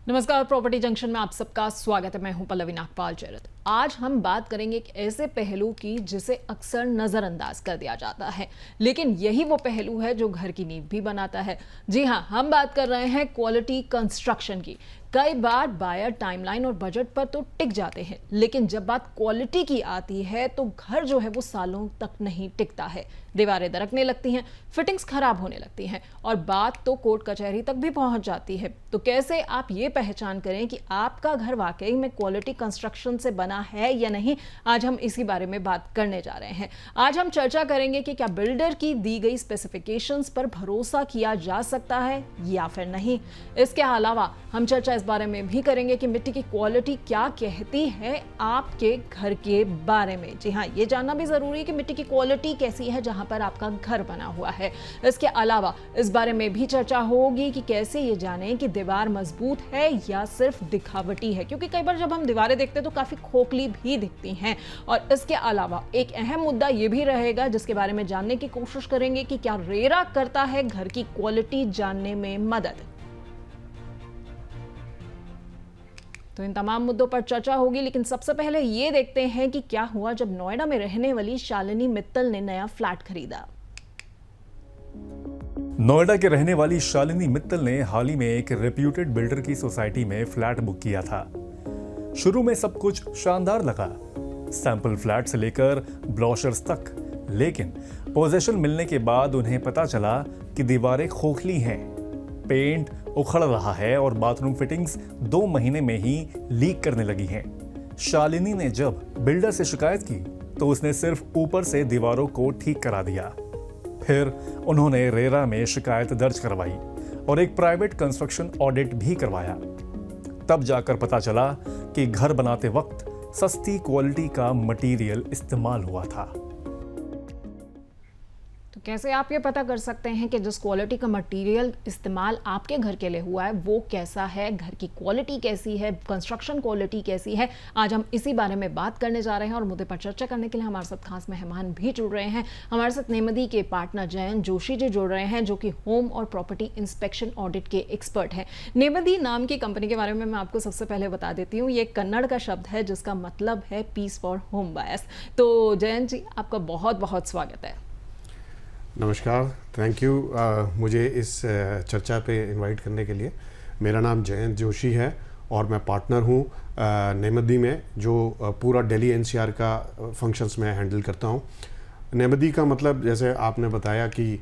नमस्कार, property junction में आप सबका स्वागत है। मैं हूं पल्लवी नागपाल चैरत। आज हम बात करेंगे एक ऐसे पहलू की जिसे अक्सर नजरअंदाज कर दिया जाता है, लेकिन यही वो पहलू है जो घर की नींव भी बनाता है। जी हां, हम बात कर रहे हैं क्वालिटी कंस्ट्रक्शन की। कई बार बायर टाइमलाइन और बजट पर तो टिक जाते हैं, लेकिन जब बात क्वालिटी की आती है तो घर जो है वो सालों तक नहीं टिकता है। दीवारें दरकने लगती हैं, फिटिंग्स खराब होने लगती हैं और बात तो कोर्ट कचहरी तक भी पहुंच जाती है। तो कैसे आप ये पहचान करें कि आपका घर वाकई में क्वालिटी कंस्ट्रक्शन से बना है या नहीं, आज हम इसी बारे में बात करने जा रहे हैं। आज हम चर्चा करेंगे कि क्या बिल्डर की दी गई स्पेसिफिकेशंस पर भरोसा किया जा सकता है या फिर नहीं। इसके अलावा हम चर्चा इस बारे में भी करेंगे कि मिट्टी की क्वालिटी क्या कहती है आपके घर के बारे में। जी हाँ, ये जानना भी जरूरी है कि मिट्टी की क्वालिटी कैसी है जहां पर आपका घर बना हुआ है। इसके अलावा इस बारे में भी चर्चा होगी कि कैसे ये जानें कि दीवार मजबूत है या सिर्फ दिखावटी है, क्योंकि कई बार जब हम दीवारें देखते हैं तो काफी खोखली भी दिखती हैं। और इसके अलावा एक अहम मुद्दा ये भी रहेगा जिसके बारे में जानने की कोशिश करेंगे कि क्या रेरा करता है घर की क्वालिटी जानने में मदद। तो इन तमाम मुद्दों पर चर्चा होगी, लेकिन सबसे पहले ये देखते हैं कि क्या हुआ जब नोएडा में रहने वाली शालिनी मित्तल ने नया फ्लैट खरीदा। नोएडा के रहने वाली शालिनी मित्तल ने हाल ही में एक रेप्यूटेड बिल्डर की सोसाइटी में फ्लैट बुक किया था। शुरू में सब कुछ शानदार लगा, सैंपल फ्लैट से लेकर ब्रोशर्स तक, लेकिन पोजेशन मिलने के बाद उन्हें पता चला कि दीवारें खोखली हैं, पेंट उखड़ रहा है और बाथरूम फिटिंग्स 2 महीने में ही लीक करने लगी हैं। शालिनी ने जब बिल्डर से शिकायत की तो उसने सिर्फ ऊपर से दीवारों को ठीक करा दिया। फिर उन्होंने रेरा में शिकायत दर्ज करवाई और एक प्राइवेट कंस्ट्रक्शन ऑडिट भी करवाया। तब जाकर पता चला कि घर बनाते वक्त सस्ती क्वालिटी का मटेरियल इस्तेमाल हुआ था। तो कैसे आप ये पता कर सकते हैं कि जिस क्वालिटी का मटेरियल इस्तेमाल आपके घर के लिए हुआ है वो कैसा है, घर की क्वालिटी कैसी है, कंस्ट्रक्शन क्वालिटी कैसी है। आज हम इसी बारे में बात करने जा रहे हैं और मुद्दे पर चर्चा करने के लिए हमारे साथ खास मेहमान भी जुड़ रहे हैं। हमारे साथ नेमदी के पार्टनर जयंत जोशी जी जुड़ रहे हैं, जो कि होम और प्रॉपर्टी इंस्पेक्शन ऑडिट के एक्सपर्ट हैं। नेमदी नाम की कंपनी के बारे में मैं आपको सबसे पहले बता देती हूँ। ये कन्नड़ का शब्द है जिसका मतलब है पीस फॉर होम बायर्स। तो जयंत जी, आपका बहुत बहुत स्वागत है। नमस्कार, थैंक यू मुझे इस चर्चा पे इनवाइट करने के लिए। मेरा नाम जयंत जोशी है और मैं पार्टनर हूँ नेमदी में, जो पूरा दिल्ली एनसीआर का फंक्शंस में हैंडल करता हूँ। नेमदी का मतलब जैसे आपने बताया कि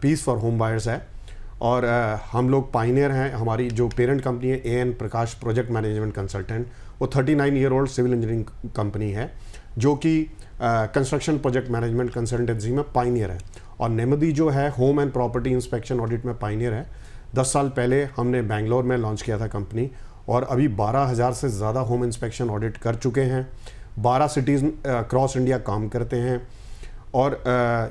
पीस फॉर होम बायर्स है और हम लोग पाइनियर हैं। हमारी जो पेरेंट कंपनी है A N Prakash project management consultant, वो 39 year old civil engineering company है जो कि कंस्ट्रक्शन प्रोजेक्ट मैनेजमेंट कंसल्टेंसी में पाइनियर है। और नेमदी जो है home and property inspection audit में पाइनियर है। 10 साल पहले हमने बेंगलोर में लॉन्च किया था कंपनी और अभी 12,000 से ज़्यादा होम इंस्पेक्शन ऑडिट कर चुके हैं। 12 सिटीज़ क्रॉस इंडिया काम करते हैं। और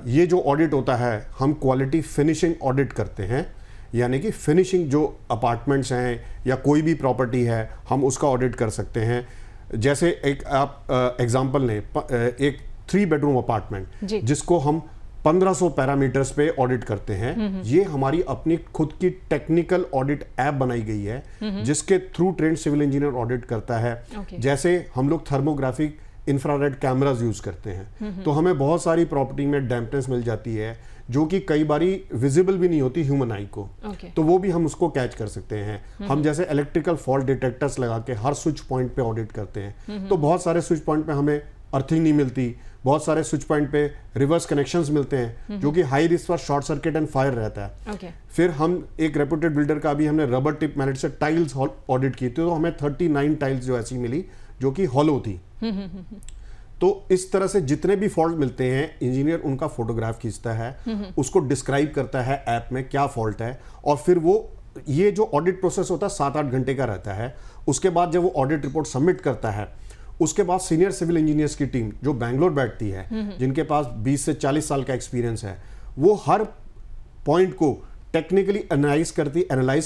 ये जो ऑडिट होता है, हम क्वालिटी फिनिशिंग ऑडिट करते हैं, यानी कि फिनिशिंग जो अपार्टमेंट्स हैं या कोई भी प्रॉपर्टी है हम उसका ऑडिट कर सकते हैं। जैसे एक आप एग्जांपल लें, एक 3 बेडरूम अपार्टमेंट जिसको हम 1500 पैरामीटर्स पे ऑडिट करते हैं। ये हमारी अपनी खुद की टेक्निकल ऑडिट ऐप बनाई गई है जिसके through trained civil engineer audit करता है। जैसे हम लोग थर्मोग्राफिक इंफ्रारेड कैमरास यूज करते हैं तो हमें बहुत सारी प्रॉपर्टी में डैम्पनेस मिल जाती है जो कि कई बारी विजिबल भी नहीं होती ह्यूमन आई को। तो वो भी हम उसको कैच कर सकते हैं। हम जैसे इलेक्ट्रिकल फॉल्ट डिटेक्टर्स लगा के हर स्विच पॉइंट पे ऑडिट करते हैं तो बहुत सारे स्विच पॉइंट पे हमें अर्थिंग नहीं मिलती, बहुत सारे स्विच पॉइंट पे रिवर्स कनेक्शंस मिलते हैं जो कि high risk for short circuit and fire रहता है। फिर हम एक रेप्यूटेड बिल्डर का भी हमने रबर टिप मैनेज से टाइल्स ऑडिट की थी तो हमें 39 टाइल्स जो ऐसी मिली जो कि हॉलो थी। तो इस तरह से जितने भी फॉल्ट मिलते हैं इंजीनियर उनका फोटोग्राफ खींचता है, उसको डिस्क्राइब करता है ऐप में क्या फॉल्ट है और फिर वो ये जो ऑडिट प्रोसेस होता है 7-8 घंटे का रहता है। उसके बाद जब वो ऑडिट रिपोर्ट सबमिट करता है उसके बाद सीनियर सिविल इंजीनियर्स की टीम जो बैंगलोर बैठती है, जिनके पास 20 से 40 साल का एक्सपीरियंस है, वो हर पॉइंट को टेक्निकली एनालाइज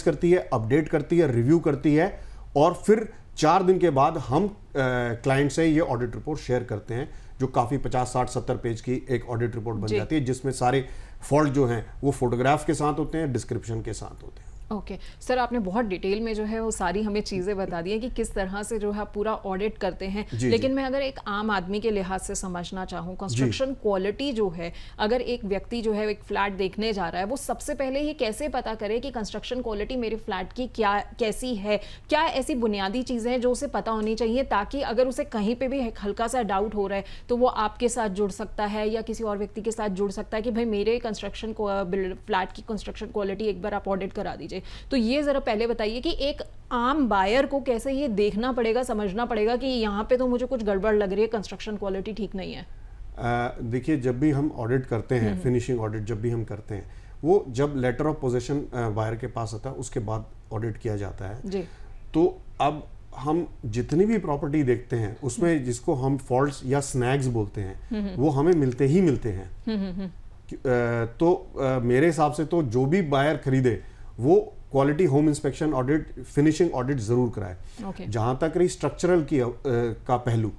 करती है, अपडेट करती है, रिव्यू करती है और फिर 4 दिन के बाद हम क्लाइंट से ये ऑडिट रिपोर्ट शेयर करते हैं जो काफ़ी 50, 60, 70 पेज की एक ऑडिट रिपोर्ट बन जाती है जिसमें सारे फॉल्ट जो हैं वो फोटोग्राफ के साथ होते हैं, डिस्क्रिप्शन के साथ होते हैं। ओके सर, आपने बहुत डिटेल में जो है वो सारी हमें चीज़ें बता दी हैं कि किस तरह से जो है आप पूरा ऑडिट करते हैं। लेकिन मैं अगर एक आम आदमी के लिहाज से समझना चाहूँ, कंस्ट्रक्शन क्वालिटी जो है, अगर एक व्यक्ति जो है एक फ्लैट देखने जा रहा है, वो सबसे पहले ही कैसे पता करे कि कंस्ट्रक्शन क्वालिटी मेरे फ्लैट की कैसी है? क्या ऐसी बुनियादी चीज़ें हैं जो उसे पता होनी चाहिए, ताकि अगर उसे कहीं पर भी हल्का सा डाउट हो रहा है तो वो आपके साथ जुड़ सकता है या किसी और व्यक्ति के साथ जुड़ सकता है कि भाई मेरे कंस्ट्रक्शन फ्लैट की कंस्ट्रक्शन क्वालिटी एक बार आप ऑडिट करा दीजिए। तो ये जरा पहले बताइए कि एक आम बायर को कैसे ये देखना पड़ेगा, समझना पड़ेगा कि यहाँ पे तो मुझे कुछ गड़बड़ लग रही है, कंस्ट्रक्शन क्वालिटी ठीक नहीं है। देखिए, जब भी हम ऑडिट करते हैं, फिनिशिंग ऑडिट जब भी हम करते हैं, वो जब लेटर ऑफ पोजेशन बायर के पास आता है उसके बाद ऑडिट किया जाता है जी। तो अब हम जितनी भी प्रॉपर्टी देखते हैं उसमें जिसको हम फॉल्ट्स या स्नैग्स बोलते हैं वो हमें मिलते ही मिलते हैं। मेरे हिसाब से तो जो भी बायर खरीदे वो quality home inspection audit, finishing audit जरूर कराए। जहां तक रही स्ट्रक्चरल की का पहलू,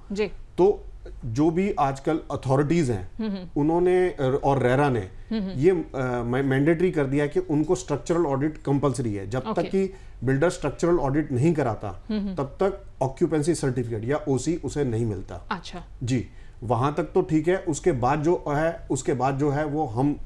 तो जो भी आजकल अथॉरिटीज हैं उन्होंने और रेरा ने ये मैंडेटरी कर दिया कि उनको स्ट्रक्चरल ऑडिट कंपलसरी है। जब तक कि बिल्डर स्ट्रक्चरल ऑडिट नहीं कराता तब तक ऑक्यूपेंसी सर्टिफिकेट या ओसी उसे नहीं मिलता। अच्छा जी, वहां तक तो ठीक है। उसके बाद जो है वो हम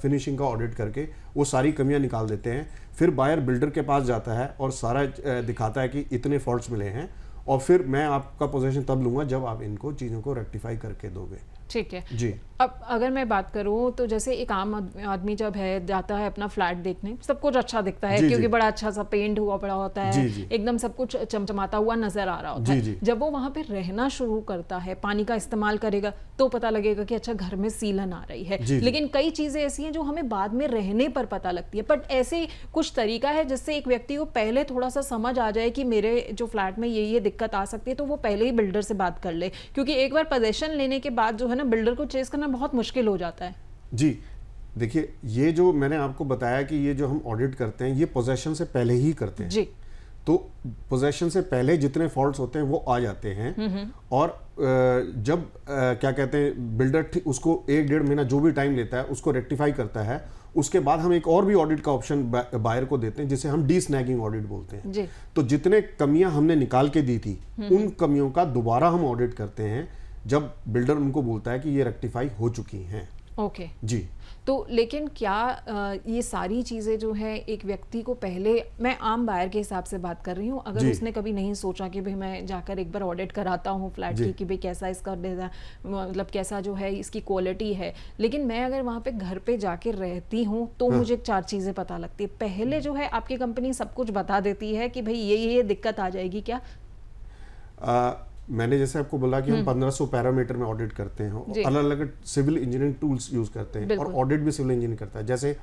फिनिशिंग का ऑडिट करके वो सारी कमियां निकाल देते हैं। फिर बायर बिल्डर के पास जाता है और सारा दिखाता है कि इतने फॉल्ट्स मिले हैं, और फिर मैं आपका पोजीशन तब लूंगा जब आप इनको चीज़ों को रेक्टिफाई करके दोगे। ठीक है जी। अब अगर मैं बात करूं तो जैसे एक आम आदमी जब है जाता है अपना फ्लैट देखने, सब कुछ अच्छा दिखता है क्योंकि बड़ा अच्छा सा पेंट हुआ पड़ा होता है, एकदम सब कुछ चमचमाता हुआ नजर आ रहा होता है। जब वो वहां पे रहना शुरू करता है, पानी का इस्तेमाल करेगा, तो पता लगेगा कि अच्छा घर में सीलन आ रही है। लेकिन कई चीजें ऐसी हैं जो हमें बाद में रहने पर पता लगती है। बट ऐसे कुछ तरीका है जिससे एक व्यक्ति को पहले थोड़ा सा समझ आ जाए कि मेरे जो फ्लैट में ये दिक्कत आ सकती है, तो वो पहले ही बिल्डर से बात कर ले, क्योंकि एक बार पोजेशन लेने के बाद जो है ना बिल्डर को चेस करना बहुत मुश्किल हो जाता है। जी, देखिए, ये जो मैंने आपको बताया कि ये जो हम ऑडिट करते हैं ये पोजेशन से पहले ही करते हैं। जी। तो पोजेशन से पहले जितने फॉल्ट्स होते हैं वो आ जाते हैं, और जब क्या कहते हैं बिल्डर उसको 1-1.5 महीना जो भी टाइम लेता है उसको रेक्टिफाई करता है, उसके बाद हम एक और भी ऑडिट का ऑप्शन बायर को देते हैं जिसे हम डी स्नैगिंग ऑडिट बोलते हैं। जी। तो जितने कमियां हमने निकाल के दी थी उन कमियों का दोबारा हम ऑडिट करते हैं जब बिल्डर उनको बोलता है कि ये रेक्टिफाई हो चुकी हैं। ओके। जी। तो लेकिन क्या ये सारी चीज़ें जो है एक व्यक्ति को पहले, मैं आम बायर के हिसाब से बात कर रही हूँ, अगर उसने कभी नहीं सोचा कि भाई मैं जाकर एक बार ऑडिट कराता हूँ फ्लैट की कि भाई कैसा इसका डिज़ाइन, मतलब कैसा जो है इसकी क्वालिटी है, लेकिन मैं अगर वहाँ पे घर पे जाके रहती हूँ तो मुझे 4 चीज़ें पता लगती है। पहले जो है आपकी कंपनी सब कुछ बता देती है कि भाई ये दिक्कत आ जाएगी क्या? मैंने जैसे आपको बोला कि हम 1500 पैरामीटर में ऑडिट करते हैं, अलग अलग सिविल इंजीनियरिंग टूल्स यूज करते हैं, और ऑडिट भी सिविल इंजीनियरिंग करता है। जैसे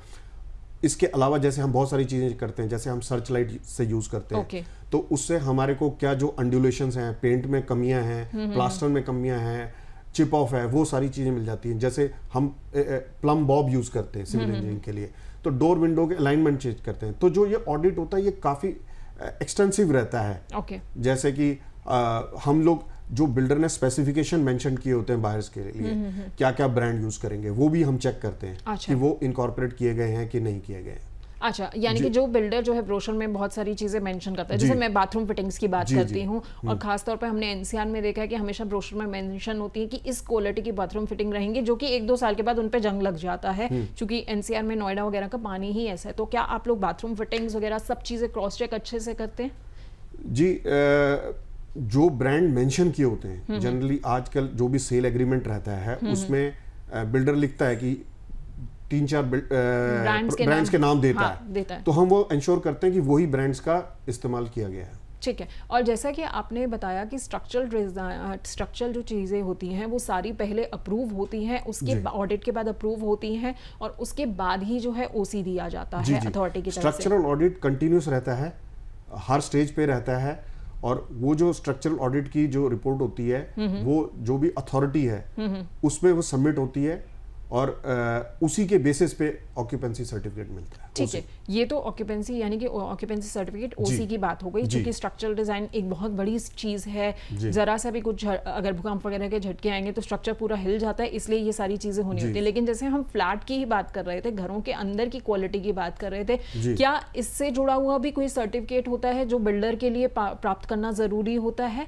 इसके अलावा जैसे हम बहुत सारी चीजें करते हैं, जैसे हम सर्च लाइट से यूज करते हैं, तो उससे हमारे को क्या जो अंडुलेशंस हैं, पेंट में कमियां हैं, प्लास्टर में कमियां हैं, चिप ऑफ है, वो सारी चीजें मिल जाती हैं। जैसे हम प्लम बॉब यूज करते हैं सिविल इंजीनियरिंग के लिए, तो डोर विंडो के अलाइनमेंट चेंज करते हैं। तो जो ये ऑडिट होता है ये काफी एक्सटेंसिव रहता है। जैसे कि हम लोग जो बिल्डर ने स्पेसिफिकेशन मेंशन किए होते हैं बायर्स के लिए, क्या क्या ब्रांड यूज करेंगे, वो भी हम चेक करते हैं कि वो इनकॉर्पोरेट किए गए हैं कि नहीं किए गए। अच्छा, यानी कि जो बिल्डर जो है ब्रोशर में बहुत सारी चीजें मेंशन करता है, जैसे मैं बाथरूम फिटिंग्स की बात करती हूँ, और खासतौर पर हमने एनसीआर में देखा है कि हमेशा ब्रोशर में मेंशन होती है कि इस क्वालिटी की बाथरूम फिटिंग रहेंगी, जो कि 1-2 साल के बाद उन पे जंग लग जाता है, क्योंकि एनसीआर में नोएडा वगैरह का पानी ही ऐसा है। तो क्या आप लोग बाथरूम फिटिंग्स वगैरह सब चीजें क्रॉस चेक अच्छे से करते हैं? जी, जो ब्रांड मेंशन किए होते हैं, जनरली आजकल जो भी सेल एग्रीमेंट रहता है उसमें बिल्डर लिखता है कि 3-4 ब्रांड्स के नाम देता है, तो हम वो इंश्योर करते हैं कि वही ब्रांड्स का इस्तेमाल किया गया है। ठीक है। और जैसा कि आपने बताया कि स्ट्रक्चरल जो चीज़ें होती हैं वो सारी पहले अप्रूव होती हैं, उसके ऑडिट के बाद अप्रूव होती हैं, और उसके बाद ही जो है ओसी दिया जाता है अथॉरिटी की तरफ से। स्ट्रक्चरल ऑडिट कंटिन्यूस रहता है, हर स्टेज पे रहता है, और वो जो स्ट्रक्चरल ऑडिट की जो रिपोर्ट होती है वो जो भी अथॉरिटी है उसमें वो सबमिट होती है, और उसी के बेसिस पे ऑक्यूपेंसी सर्टिफिकेट मिलता है। ठीक है, ये तो ऑक्यूपेंसी यानी कि ऑक्यूपेंसी सर्टिफिकेट ओसी की बात हो गई, क्योंकि स्ट्रक्चरल डिजाइन एक बहुत बड़ी चीज है। जरा सा भी कुछ अगर भूकंप वगैरह के झटके आएंगे तो स्ट्रक्चर पूरा हिल जाता है, इसलिए ये सारी चीजें होनी होती है। लेकिन जैसे हम फ्लैट की ही बात कर रहे थे, घरों के अंदर की क्वालिटी की बात कर रहे थे, क्या इससे जुड़ा हुआ भी कोई सर्टिफिकेट होता है जो बिल्डर के लिए प्राप्त करना जरूरी होता है?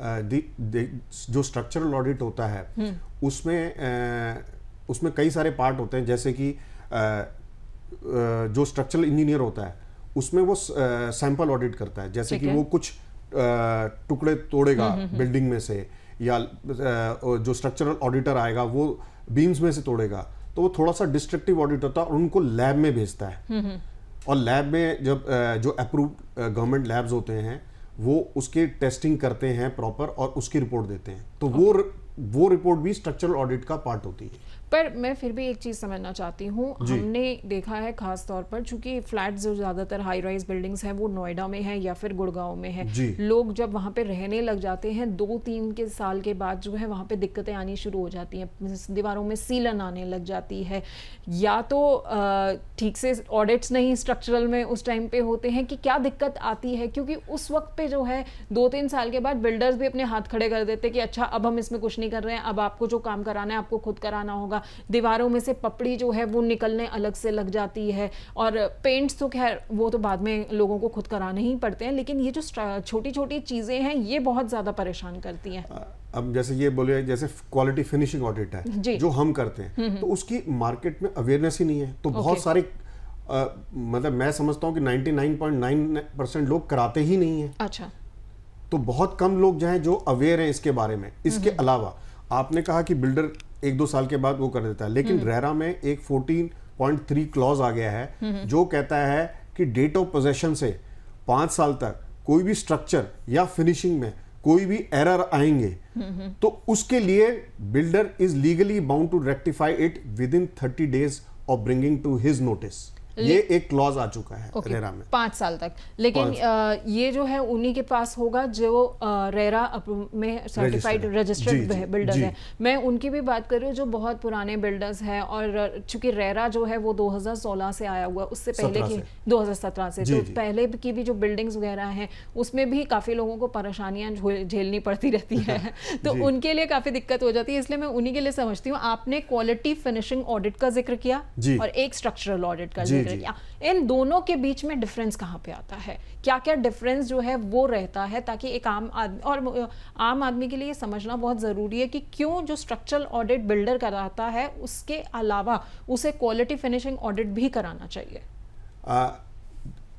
जो स्ट्रक्चरल ऑडिट होता है उसमें कई सारे पार्ट होते हैं, जैसे कि जो स्ट्रक्चरल इंजीनियर होता है उसमें वो सैंपल ऑडिट करता है, जैसे कि वो कुछ टुकड़े तोड़ेगा बिल्डिंग में से, या जो स्ट्रक्चरल ऑडिटर आएगा वो बीम्स में से तोड़ेगा, तो वो थोड़ा सा डिस्ट्रक्टिव ऑडिट होता है और उनको लैब में भेजता है। और लैब में जब जो अप्रूव्ड गवर्नमेंट लैब्स होते हैं वो उसके टेस्टिंग करते हैं प्रॉपर और उसकी रिपोर्ट देते हैं, तो वो रिपोर्ट भी स्ट्रक्चरल ऑडिट का पार्ट होती है। पर मैं फिर भी एक चीज समझना चाहती हूँ, हमने देखा है खास तौर पर, चूंकि फ्लैट जो ज्यादातर हाई राइज बिल्डिंग्स हैं वो नोएडा में है या फिर गुड़गांव में है, लोग जब वहां पे रहने लग जाते हैं 2-3 के साल के बाद जो है वहां पे दिक्कतें आनी शुरू हो जाती हैं, दीवारों में सीलन आने लग जाती है, या तो ठीक से ऑडिट्स नहीं स्ट्रक्चरल में उस टाइम पे होते हैं, कि क्या दिक्कत आती है? क्योंकि उस वक्त पे जो है 2-3 साल के बाद बिल्डर्स भी अपने हाथ खड़े कर देते कि अच्छा अब हम इसमें कुछ नहीं कर रहे हैं, अब आपको जो काम कराना है आपको खुद कराना होगा। दीवारों में से पपड़ी जो है वो निकलने अलग से लग जाती है, और पेंट्स तो खैर वो तो बाद में लोगों को खुद कराने ही पड़ते हैं, लेकिन ये जो छोटी छोटी चीजें हैं ये बहुत ज्यादा परेशान करती हैं। अब जैसे ये बोले, जैसे क्वालिटी फिनिशिंग ऑडिट है जो हम करते हैं, तो उसकी मार्केट में अवेयरनेस ही नहीं है, तो बहुत सारे मतलब मैं समझता हूँ कि 99.9% लोग कराते ही नहीं है। अच्छा, तो बहुत कम लोग जो हैं जो अवेयर हैं इसके बारे में। इसके अलावा आपने कहा कि बिल्डर 1-2 साल के बाद वो कर देता है, लेकिन रेरा में एक 14.3 क्लॉज आ गया है जो कहता है कि डेट ऑफ पोजेशन से 5 साल तक कोई भी स्ट्रक्चर या फिनिशिंग में कोई भी एरर आएंगे तो उसके लिए builder is legally bound to rectify it within 30 days of bringing to his notice. ये एक क्लॉज आ चुका है रेरा में 5 साल तक, लेकिन ये जो है उन्हीं के पास होगा जो रेरा में सर्टिफाइड रजिस्टर्ड बिल्डर्स है। मैं उनकी भी बात कर रही हूँ जो बहुत पुराने बिल्डर्स हैं, और चूंकि रेरा जो है वो 2016 से आया हुआ, उससे पहले की 2017 से, तो पहले की भी जो बिल्डिंग्स वगैरह हैं उसमें भी काफी लोगों को परेशानियां झेलनी पड़ती रहती है तो उनके लिए काफी दिक्कत हो जाती है, इसलिए मैं उन्हीं के लिए समझती हूँ। आपने क्वालिटी फिनिशिंग ऑडिट का जिक्र किया और एक स्ट्रक्चरल ऑडिट का, इन दोनों के बीच में डिफरेंस कहाँ पे आता है? क्या क्या डिफरेंस जो है वो रहता है, ताकि एक आम आदमी के लिए समझना बहुत जरूरी है कि क्यों जो स्ट्रक्चरल ऑडिट बिल्डर कराता है उसके अलावा उसे क्वालिटी फिनिशिंग ऑडिट भी कराना चाहिए।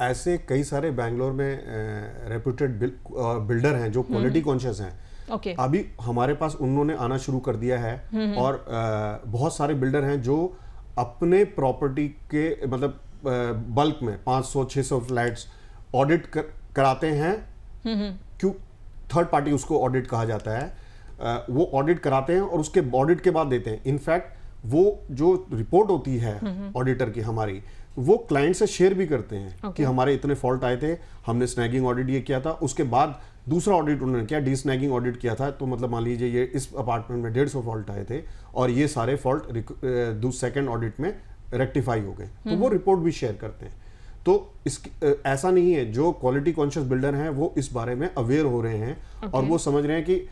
ऐसे कई सारे बैंगलोर में रेप्यूटेड बिल्डर हैं जो क्वालिटी कॉन्शियस हैं। अभी हमारे पास उन्होंने आना शुरू कर दिया है, और बहुत सारे बिल्डर हैं जो अपने प्रॉपर्टी के मतलब बल्क में 500-600 फ्लैट्स ऑडिट कराते हैं। क्यों? थर्ड पार्टी उसको ऑडिट कहा जाता है। वो ऑडिट कराते हैं और उसके ऑडिट के बाद देते हैं। इनफैक्ट वो जो रिपोर्ट होती है ऑडिटर की हमारी, वो क्लाइंट से शेयर भी करते हैं कि हमारे इतने फॉल्ट आए थे, हमने स्नैगिंग ऑडिट ये किया था, उसके बाद दूसरा ऑडिट उन्होंने किया, डी स्नैगिंग ऑडिट किया था, तो मतलब मान लीजिए ये इस अपार्टमेंट में 150 फॉल्ट आए थे और ये सारे फॉल्ट सेकंड ऑडिट में रेक्टिफाई हो गए, तो वो रिपोर्ट भी शेयर करते हैं। तो ऐसा नहीं है, जो क्वालिटी कॉन्शियस बिल्डर हैं वो इस बारे में अवेयर हो रहे हैं और वो समझ रहे हैं कि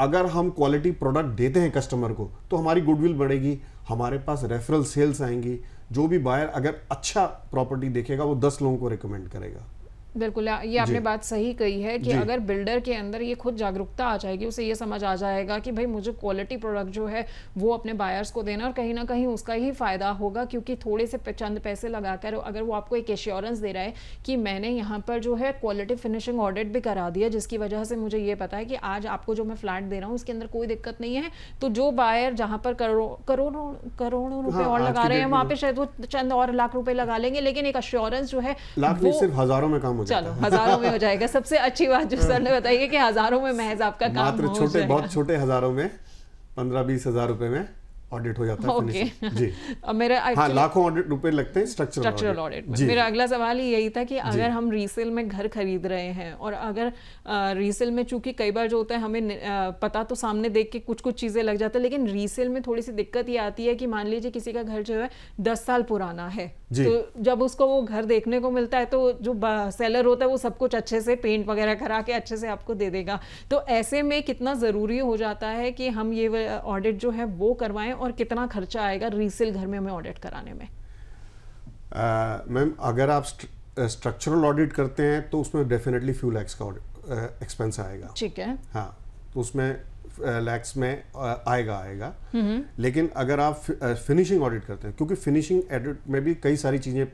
अगर हम क्वालिटी प्रोडक्ट देते हैं कस्टमर को तो हमारी गुडविल बढ़ेगी, हमारे पास रेफरल सेल्स आएंगी, जो भी बायर अगर अच्छा प्रॉपर्टी देखेगा वो 10 लोगों को रिकमेंड करेगा। बिल्कुल, ये आपने बात सही कही है कि अगर बिल्डर के अंदर ये खुद जागरूकता आ जाएगी, उसे ये समझ आ जाएगा कि भाई मुझे क्वालिटी प्रोडक्ट जो है वो अपने बायर्स को देना, और कहीं ना कहीं उसका ही फायदा होगा, क्योंकि थोड़े से चंद पैसे लगाकर अगर वो आपको एक एश्योरेंस दे रहा है कि मैंने यहाँ पर जो है क्वालिटी फिनिशिंग ऑडिट भी करा दिया, जिसकी वजह से मुझे ये पता है कि आज आपको जो मैं फ्लैट दे रहा हूँ उसके अंदर कोई दिक्कत नहीं है, तो जो बायर जहाँ पर करोड़ों रुपए और लगा रहे हैं वहाँ पे शायद वो चंद और लाख रुपए लगा लेंगे, लेकिन एक एश्योरेंस जो है लाख नहीं सिर्फ हजारों में काम हो जाता है। चलो हजारों में हो जाएगा। सबसे अच्छी बात जो सर ने बताई है कि हजारों में महज आपका काम हो छोटे, बहुत छोटे हजारों में 15-20 हज़ार रुपए में ऑडिट हो जाता है ओके finishing। जी अब मेरा हाँ, actually- लाखों ऑडिट रुपए लगते हैं स्ट्रक्चरल ऑडिट में जी। मेरा अगला सवाल ही यही था कि अगर हम रीसेल में घर खरीद रहे हैं और अगर रीसेल में चूंकि कई बार जो होता है हमें पता तो सामने देख के कुछ कुछ चीज़ें लग जाता है, लेकिन रीसेल में थोड़ी सी दिक्कत ये आती है कि मान लीजिए किसी का घर जो है 10 साल पुराना है, जी। तो जब उसको वो घर देखने को मिलता है तो जो सेलर होता है वो सब कुछ अच्छे से पेंट वगैरह करा के अच्छे से आपको दे देगा। तो ऐसे में कितना ज़रूरी हो जाता है कि हम ये ऑडिट जो है वो करवाएं और कितना खर्चा आएगा रीसेल घर में हमें ऑडिट कराने में? मैम अगर आप स्ट्रक्चरल ऑडिट करते हैं तो उसमें डेफिनेटली फ्यू लैक्स का एक्सपेंस आएगा। ठीक है। हाँ, तो उसमें लैक्स में आएगा। लेकिन अगर आप फिनिशिंग ऑडिट करते हैं, क्योंकि फिनिशिंग ऑडिट में भी कई सारी चीज़ें,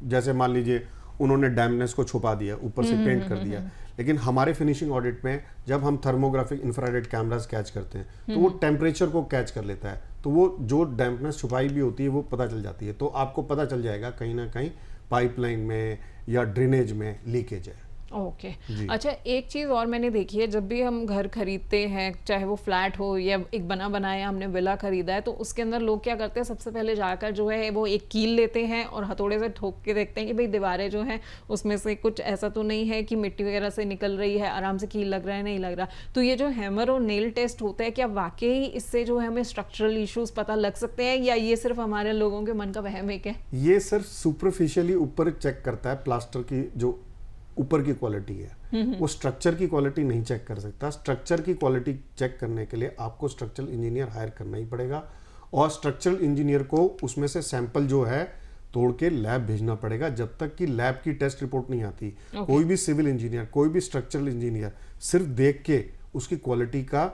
जैसे मान लीजिए उन्होंने डैम्पनेस को छुपा दिया, ऊपर से पेंट कर दिया, लेकिन हमारे फिनिशिंग ऑडिट में जब हम थर्मोग्राफिक इंफ्रारेड कैमरास कैच करते हैं तो वो टेम्परेचर को कैच कर लेता है, तो वो जो डैम्पनेस छुपाई भी होती है वो पता चल जाती है। तो आपको पता चल जाएगा कहीं ना कहीं पाइपलाइन में या ड्रेनेज में लीकेज है। ओके अच्छा, एक चीज़ और मैंने देखी है, जब भी हम घर खरीदते हैं, चाहे वो फ्लैट हो या एक बना बनाया हमने विला खरीदा है, तो उसके अंदर लोग क्या करते हैं, सबसे पहले जाकर जो है वो एक कील लेते हैं और हथौड़े से ठोक के देखते हैं कि भाई दीवारें जो हैं उसमें से कुछ ऐसा तो नहीं है कि मिट्टी वगैरह से निकल रही है, आराम से कील लग रहा है, नहीं लग रहा। तो ये जो हैमर और नेल टेस्ट होता है, क्या वाकई इससे जो है हमें स्ट्रक्चरल इश्यूज पता लग सकते हैं या ये सिर्फ हमारे लोगों के मन का वहम है? ये सिर्फ सुपरफिशियली ऊपर चेक करता है, प्लास्टर की जो ऊपर की क्वालिटी है, वो स्ट्रक्चर की क्वालिटी नहीं चेक कर सकता। स्ट्रक्चर की क्वालिटी चेक करने के लिए आपको स्ट्रक्चरल इंजीनियर हायर करना ही पड़ेगा, और स्ट्रक्चरल इंजीनियर को उसमें से सैंपल जो है तोड़ के लैब भेजना पड़ेगा। जब तक कि लैब की टेस्ट रिपोर्ट नहीं आती, कोई भी सिविल इंजीनियर, कोई भी स्ट्रक्चरल इंजीनियर सिर्फ देख के उसकी क्वालिटी का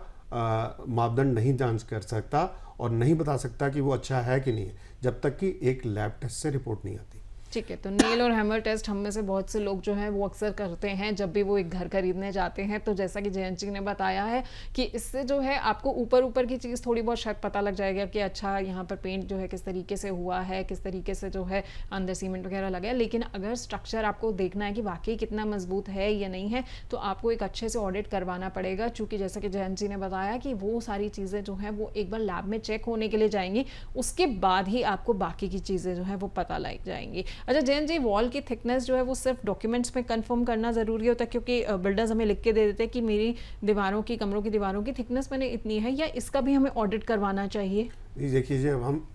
मापदंड नहीं जांच कर सकता और नहीं बता सकता कि वो अच्छा है कि नहीं है, जब तक कि एक लैब टेस्ट से रिपोर्ट नहीं आती। ठीक है, तो नेल और हैमर टेस्ट हम में से बहुत से लोग जो हैं वो अक्सर करते हैं जब भी वो एक घर खरीदने जाते हैं। तो जैसा कि जयंत जी ने बताया है कि इससे जो है आपको ऊपर की चीज़ थोड़ी बहुत शायद पता लग जाएगा कि अच्छा यहाँ पर पेंट जो है किस तरीके से हुआ है, किस तरीके से जो है अंदर सीमेंट वगैरह लगा है। लेकिन अगर स्ट्रक्चर आपको देखना है कि वाकई कितना मजबूत है या नहीं है, तो आपको एक अच्छे से ऑडिट करवाना पड़ेगा, चूँकि जैसा कि जयंत जी ने बताया कि वो सारी चीज़ें जो हैं वो एक बार लैब में चेक होने के लिए जाएंगी, उसके बाद ही आपको बाकी की चीज़ें जो है वो पता लग जाएंगी। अच्छा जयंत जी, वॉल की थिकनेस जो है वो सिर्फ डॉक्यूमेंट्स में कंफर्म करना ज़रूरी होता है, क्योंकि बिल्डर्स हमें लिख के दे देते हैं कि मेरी दीवारों की, कमरों की दीवारों की थिकनेस मैंने इतनी है, या इसका भी हमें ऑडिट करवाना चाहिए? देखिए, जब हम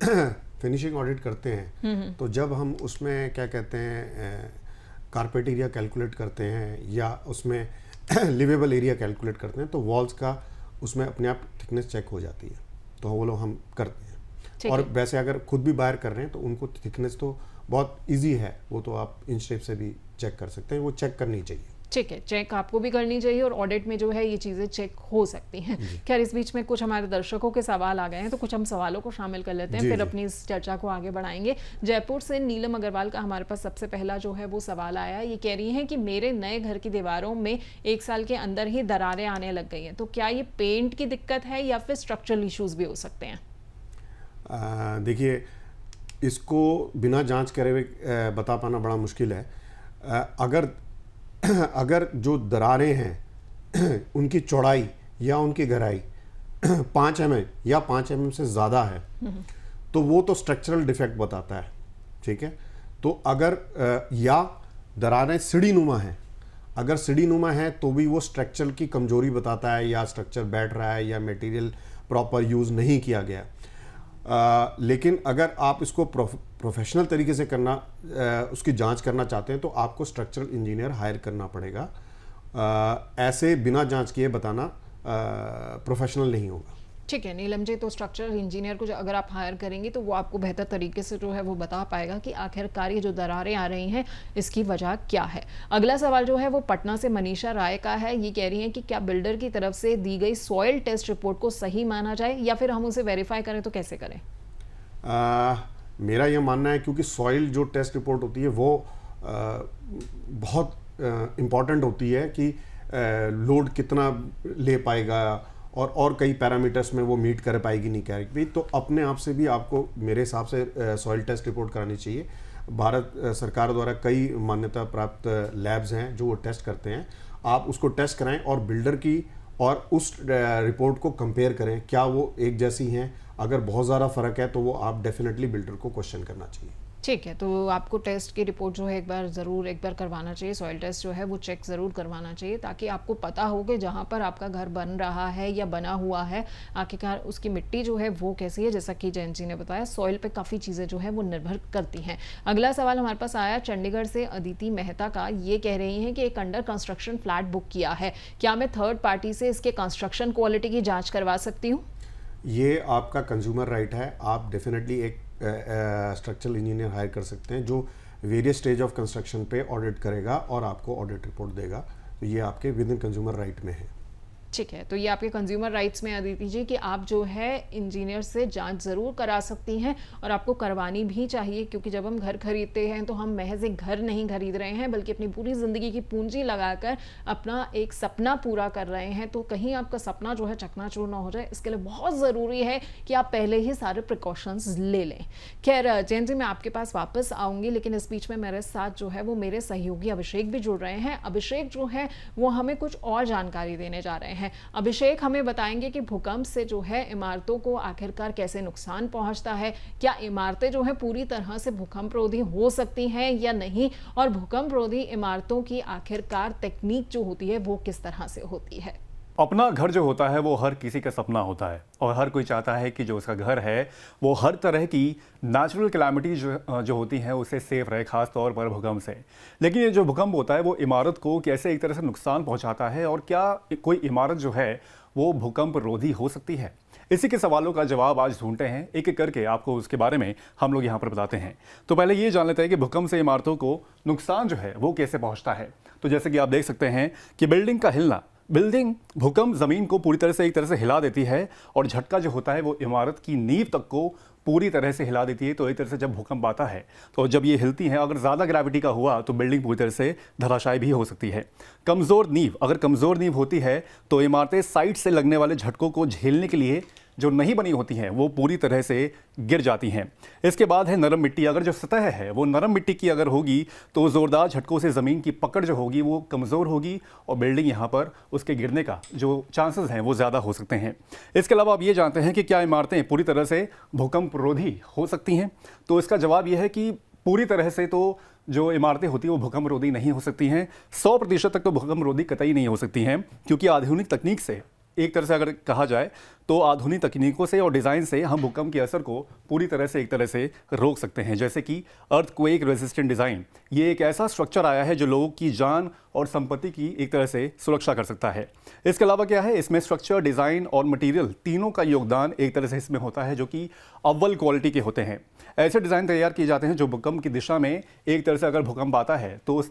फिनिशिंग ऑडिट करते हैं तो जब हम उसमें क्या कहते हैं कारपेट एरिया कैलकुलेट करते हैं या उसमें लिवेबल एरिया कैलकुलेट करते हैं, तो वॉल्स का उसमें अपने आप थिकनेस चेक हो जाती है, तो वो लोग हम करते हैं। और वैसे अगर खुद भी बायर कर रहे हैं तो उनको थिकनेस तो बहुत इजी है, वो तो आप इंच टेप से भी चेक कर सकते हैं, वो चेक करनी चाहिए। ठीक है, चेक आपको भी करनी चाहिए और ऑडिट में जो है ये चीज़ें चेक हो सकती हैं। खैर, इस बीच में कुछ हमारे दर्शकों के सवाल आ गए हैं, तो कुछ हम सवालों को शामिल कर लेते हैं, फिर अपनी इस चर्चा को आगे बढ़ाएंगे। जयपुर से नीलम अग्रवाल का हमारे पास सबसे पहला जो है वो सवाल आया। ये कह रही हैं कि मेरे नए घर की दीवारों में 1 साल के अंदर ही दरारें आने लग गई हैं, तो क्या ये पेंट की दिक्कत है या फिर स्ट्रक्चरल इशूज़ भी हो सकते हैं? देखिए, इसको बिना जांच करे हुए बता पाना बड़ा मुश्किल है। अगर जो दरारें हैं उनकी चौड़ाई या उनकी गहराई 5 mm या 5 mm से ज़्यादा है, तो वो तो स्ट्रक्चरल डिफेक्ट बताता है। ठीक है, तो अगर या दरारें सीढ़ी नुमा हैं, अगर सीढ़ी नुमा है तो भी वो स्ट्रक्चर की कमजोरी बताता है, या स्ट्रक्चर बैठ रहा है या मटेरियल प्रॉपर यूज़ नहीं किया गया। लेकिन अगर आप इसको प्रोफेशनल तरीके से करना, उसकी जांच करना चाहते हैं, तो आपको स्ट्रक्चरल इंजीनियर हायर करना पड़ेगा। ऐसे बिना जांच किए बताना प्रोफेशनल नहीं होगा। ठीक है नीलम जी, तो स्ट्रक्चरल इंजीनियर को अगर आप हायर करेंगे तो वो आपको बेहतर तरीके से जो है वो बता पाएगा कि आखिरकार ये जो दरारें आ रही हैं इसकी वजह क्या है। अगला सवाल जो है वो पटना से मनीषा राय का है। ये कह रही हैं कि क्या बिल्डर की तरफ से दी गई सॉइल टेस्ट रिपोर्ट को सही माना जाए या फिर हम उसे वेरीफाई करें, तो कैसे करें? मेरा ये मानना है, क्योंकि सॉइल जो टेस्ट रिपोर्ट होती है वो बहुत इम्पॉर्टेंट होती है कि लोड कितना ले पाएगा और कई पैरामीटर्स में वो मीट कर पाएगी नहीं करेगी, तो अपने आप से भी आपको मेरे हिसाब से सॉइल टेस्ट रिपोर्ट करानी चाहिए। भारत सरकार द्वारा कई मान्यता प्राप्त लैब्स हैं जो वो टेस्ट करते हैं, आप उसको टेस्ट कराएं और बिल्डर की और उस रिपोर्ट को कंपेयर करें, क्या वो एक जैसी हैं। अगर बहुत ज़्यादा फ़र्क है तो वो आप डेफिनेटली बिल्डर को क्वेश्चन करना चाहिए। ठीक है, तो आपको टेस्ट की रिपोर्ट जो है एक बार करवाना चाहिए, सॉइल टेस्ट जो है वो चेक ज़रूर करवाना चाहिए, ताकि आपको पता हो कि जहाँ पर आपका घर बन रहा है या बना हुआ है आखिरकार उसकी मिट्टी जो है वो कैसी है। जैसा कि जयंत जी ने बताया, सॉइल पे काफ़ी चीज़ें जो है वो निर्भर करती हैं। अगला सवाल हमारे पास आया चंडीगढ़ से अदिति मेहता का। ये कह रही हैं कि एक अंडर कंस्ट्रक्शन फ्लैट बुक किया है, क्या मैं थर्ड पार्टी से इसके कंस्ट्रक्शन क्वालिटी की जाँच करवा सकती हूँ? ये आपका कंज्यूमर राइट है। आप डेफिनेटली एक स्ट्रक्चरल इंजीनियर हायर कर सकते हैं जो वेरियस स्टेज ऑफ कंस्ट्रक्शन पे ऑडिट करेगा और आपको ऑडिट रिपोर्ट देगा। तो ये आपके विद इन कंज्यूमर राइट में है। ठीक है, तो ये आपके कंज्यूमर राइट्स में अदिति जी कि आप जो है इंजीनियर से जांच ज़रूर करा सकती हैं, और आपको करवानी भी चाहिए, क्योंकि जब हम घर खरीदते हैं तो हम महज एक घर नहीं खरीद रहे हैं, बल्कि अपनी पूरी ज़िंदगी की पूंजी लगाकर अपना एक सपना पूरा कर रहे हैं। तो कहीं आपका सपना जो है चकनाचूर ना हो जाए, इसके लिए बहुत ज़रूरी है कि आप पहले ही सारे प्रिकॉशंस ले लें। खैर जयंत जी, मैं आपके पास वापस आऊँगी, लेकिन इस बीच में मेरे साथ जो है वो मेरे सहयोगी अभिषेक भी जुड़ रहे हैं। अभिषेक जो है वो हमें कुछ और जानकारी देने जा रहे हैं। अभिषेक हमें बताएंगे कि भूकंप से जो है इमारतों को आखिरकार कैसे नुकसान पहुंचता है, क्या इमारतें जो है पूरी तरह से भूकंप रोधी हो सकती हैं या नहीं, और भूकंप रोधी इमारतों की आखिरकार तकनीक जो होती है वो किस तरह से होती है। अपना घर जो होता है वो हर किसी का सपना होता है, और हर कोई चाहता है कि जो उसका घर है वो हर तरह की नेचुरल कैलामिटी जो होती हैं उससे सेफ रहे, खास तौर पर भूकंप से। लेकिन ये जो भूकंप होता है वो इमारत को कैसे एक तरह से नुकसान पहुंचाता है, और क्या कोई इमारत जो है वो भूकंप रोधी हो सकती है? इसी के सवालों का जवाब आज ढूंढते हैं, एक एक करके आपको उसके बारे में हम लोग यहाँ पर बताते हैं। तो पहले ये जान लेते हैं कि भूकंप से इमारतों को नुकसान जो है वो कैसे पहुँचता है। तो जैसे कि आप देख सकते हैं कि बिल्डिंग का हिलना, बिल्डिंग भूकंप ज़मीन को पूरी तरह से एक तरह से हिला देती है, और झटका जो होता है वो इमारत की नींव तक को पूरी तरह से हिला देती है। तो एक तरह से जब भूकंप आता है तो जब ये हिलती है, अगर ज़्यादा ग्रेविटी का हुआ तो बिल्डिंग पूरी तरह से धराशायी भी हो सकती है। कमज़ोर नींव, अगर कमज़ोर नींव होती है तो इमारतें साइड से लगने वाले झटकों को झेलने के लिए जो नहीं बनी होती हैं वो पूरी तरह से गिर जाती हैं। इसके बाद है नरम मिट्टी। अगर जो सतह है वो नरम मिट्टी की अगर होगी तो ज़ोरदार झटकों से ज़मीन की पकड़ जो होगी वो कमज़ोर होगी, और बिल्डिंग यहाँ पर उसके गिरने का जो चांसेस हैं वो ज़्यादा हो सकते हैं। इसके अलावा आप ये जानते हैं कि क्या इमारतें पूरी तरह से भूकंप रोधी हो सकती हैं? तो इसका जवाब यह है कि पूरी तरह से तो जो इमारतें होती हैं वो भूकंप रोधी नहीं हो सकती हैं। 100% तक तो भूकंप रोधी कतई नहीं हो सकती हैं, क्योंकि आधुनिक तकनीक से, एक तरह से अगर कहा जाए तो आधुनिक तकनीकों से और डिज़ाइन से हम भूकंप के असर को पूरी तरह से एक तरह से रोक सकते हैं। जैसे कि अर्थक्वेक रेजिस्टेंट डिज़ाइन, ये एक ऐसा स्ट्रक्चर आया है जो लोगों की जान और संपत्ति की एक तरह से सुरक्षा कर सकता है। इसके अलावा क्या है, इसमें स्ट्रक्चर, डिज़ाइन और मटीरियल तीनों का योगदान एक तरह से इसमें होता है, जो कि अव्वल क्वालिटी के होते हैं। ऐसे डिज़ाइन तैयार किए जाते हैं जो भूकंप की दिशा में एक तरह से अगर भूकंप आता है तो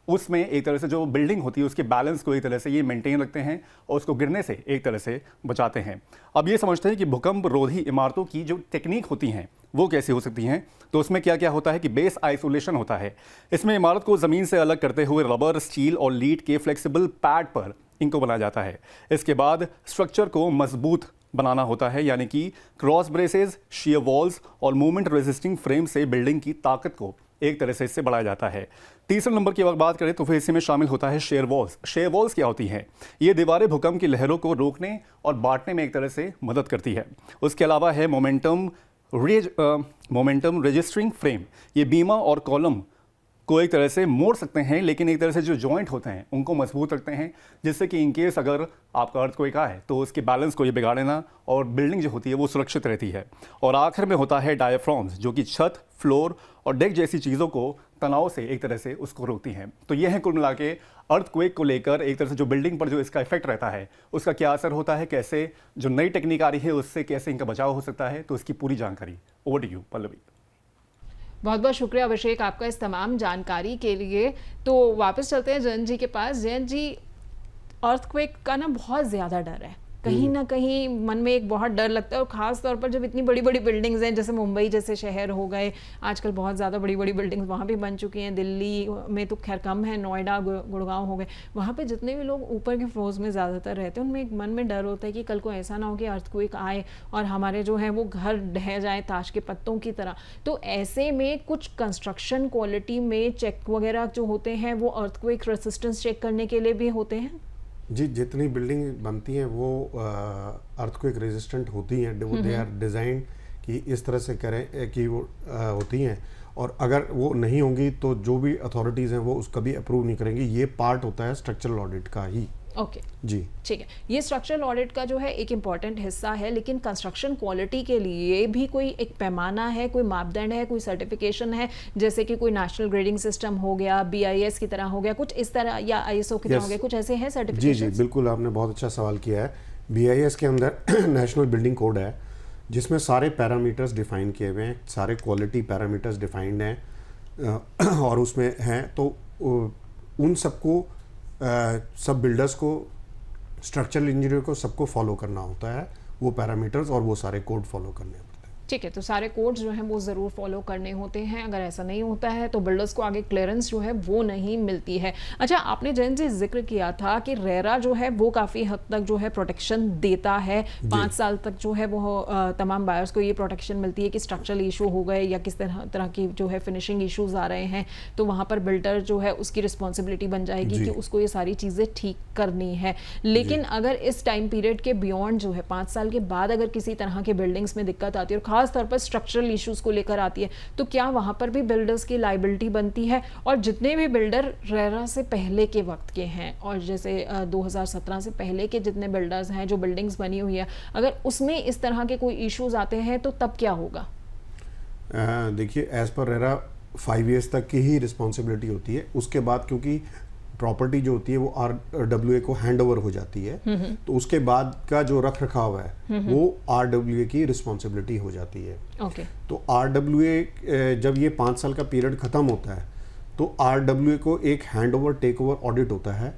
उसमें एक तरह से जो बिल्डिंग होती है उसके बैलेंस को एक तरह से ये मेंटेन रखते हैं और उसको गिरने से एक तरह से बचाते हैं। अब ये समझते हैं कि भूकंप रोधी इमारतों की जो टेक्निक होती हैं वो कैसी हो सकती हैं। तो उसमें क्या क्या होता है कि बेस आइसोलेशन होता है। इसमें इमारत को ज़मीन से अलग करते हुए रबर, स्टील और लीड के फ्लेक्सिबल पैड पर इनको बनाया जाता है। इसके बाद स्ट्रक्चर को मजबूत बनाना होता है, यानी कि क्रॉस ब्रेसेस, शियर वॉल्स और मूवमेंट रेजिस्टिंग फ्रेम से बिल्डिंग की ताकत को एक तरह से इससे बढ़ाया जाता है। तीसरे नंबर की अगर बात करें तो फिर इसी में शामिल होता है शेयर वॉल्स। शेयर वॉल्स क्या होती हैं? ये दीवारें भूकंप की लहरों को रोकने और बांटने में एक तरह से मदद करती है। उसके अलावा है मोमेंटम रजिस्टरिंग फ्रेम। ये बीमा और कॉलम को एक तरह से मोड़ सकते हैं, लेकिन एक तरह से जो जॉइंट होते हैं उनको मजबूत रखते हैं, जिससे कि इनकेस अगर आपका अर्थक्वेक आए तो उसके बैलेंस को ये बिगाड़े ना, और बिल्डिंग जो होती है वो सुरक्षित रहती है। और आखिर में होता है डायाफ्राम्स, जो कि छत, फ्लोर और डेक जैसी चीज़ों को तनाव से एक तरह से उसको रोकती हैं। तो ये है कुल मिला के अर्थक्वेक को लेकर एक तरह से जो बिल्डिंग पर जो इसका इफेक्ट रहता है उसका क्या असर होता है, कैसे जो नई टेक्निक आ रही है उससे कैसे इनका बचाव हो सकता है। तो इसकी पूरी जानकारी ओवर टू यू पल्लवी। बहुत बहुत शुक्रिया अभिषेक आपका इस तमाम जानकारी के लिए। तो वापस चलते हैं जयंत जी के पास। जयंत जी, अर्थक्वेक का ना बहुत ज़्यादा डर है, कहीं ना कहीं मन में एक बहुत डर लगता है, और ख़ास तौर पर जब इतनी बड़ी बड़ी बिल्डिंग्स हैं, जैसे मुंबई जैसे शहर हो गए, आजकल बहुत ज़्यादा बड़ी बड़ी बिल्डिंग्स वहाँ भी बन चुकी हैं। दिल्ली में तो खैर कम है, नोएडा, गुड़गांव हो गए, वहाँ पे जितने भी लोग ऊपर के फ्लोर्स में ज़्यादातर रहते हैं उनमें एक मन में डर होता है कि कल को ऐसा ना हो कि अर्थक्वेक आए और हमारे जो है वो घर ढह जाए ताश के पत्तों की तरह। तो ऐसे में कुछ कंस्ट्रक्शन क्वालिटी में चेक वगैरह जो होते हैं वो अर्थक्वेक रेसिस्टेंस चेक करने के लिए भी होते हैं। जी, जितनी बिल्डिंग बनती हैं वो अर्थक्वेक रेजिस्टेंट होती हैं, दे आर डिज़ाइन कि इस तरह से करें कि वो होती हैं, और अगर वो नहीं होंगी तो जो भी अथॉरिटीज़ हैं वो उसका भी अप्रूव नहीं करेंगी। ये पार्ट होता है स्ट्रक्चरल ऑडिट का ही। ओके जी, ठीक है, ये स्ट्रक्चरल ऑडिट का जो है एक इम्पॉर्टेंट हिस्सा है, लेकिन कंस्ट्रक्शन क्वालिटी के लिए भी कोई एक पैमाना है, कोई मापदंड है, कोई सर्टिफिकेशन है, जैसे कि कोई नेशनल ग्रेडिंग सिस्टम हो गया, BIS की तरह हो गया, कुछ इस तरह, या ISO की तरह हो गया, कुछ ऐसे हैं जी सर्टिफिकेशन? जी बिल्कुल, आपने बहुत अच्छा सवाल किया है। BIS के अंदर नेशनल बिल्डिंग कोड है जिसमें सारे पैरामीटर्स डिफाइन किए हुए हैं, सारे क्वालिटी पैरामीटर्स डिफाइंड हैं और उसमें हैं, तो उन सबको सब बिल्डर्स को, स्ट्रक्चरल इंजीनियर को, सबको फॉलो करना होता है वो पैरामीटर्स, और वो सारे कोड फॉलो करने होते हैं। ठीक है, तो सारे कोड्स जो हैं वो ज़रूर फॉलो करने होते हैं। अगर ऐसा नहीं होता है तो बिल्डर्स को आगे क्लियरेंस जो है वो नहीं मिलती है। अच्छा, आपने जैन जी जिक्र किया था कि रेरा जो है वो काफ़ी हद तक जो है प्रोटेक्शन देता है, 5 साल तक जो है वो तमाम बायर्स को ये प्रोटेक्शन मिलती है कि स्ट्रक्चरल इशू हो गए या किस तरह की जो है फिनिशिंग इशूज़ आ रहे हैं, तो वहाँ पर बिल्डर जो है उसकी रिस्पॉन्सिबिलिटी बन जाएगी कि उसको ये सारी चीज़ें ठीक करनी है। लेकिन अगर इस टाइम पीरियड के बियॉन्ड जो है 5 साल के बाद अगर किसी तरह के बिल्डिंग्स में दिक्कत आती है और खास तौर पर स्ट्रक्चरल इश्यूज को लेकर आती है, तो क्या वहां पर भी बिल्डर्स की लायबिलिटी बनती है? और जितने भी बिल्डर रेरा से पहले के वक्त के हैं और जैसे 2017 से पहले के जितने बिल्डर्स हैं जो बिल्डिंग्स बनी हुई है, अगर उसमें इस तरह के कोई इश्यूज आते हैं तो तब क्या होगा? देखिए, एज पर रेरा 5 इयर्स तक की ही रिस्पॉन्सिबिलिटी होती है। उसके बाद क्योंकि प्रॉपर्टी जो होती है वो RWA को हैंड ओवर हो जाती है, तो उसके बाद का जो रख रखाव है वो RWA की रिस्पॉन्सिबिलिटी हो जाती है। ओके। तो RWA जब ये 5 साल का पीरियड खत्म होता है तो RWA को एक hand over take over audit होता है,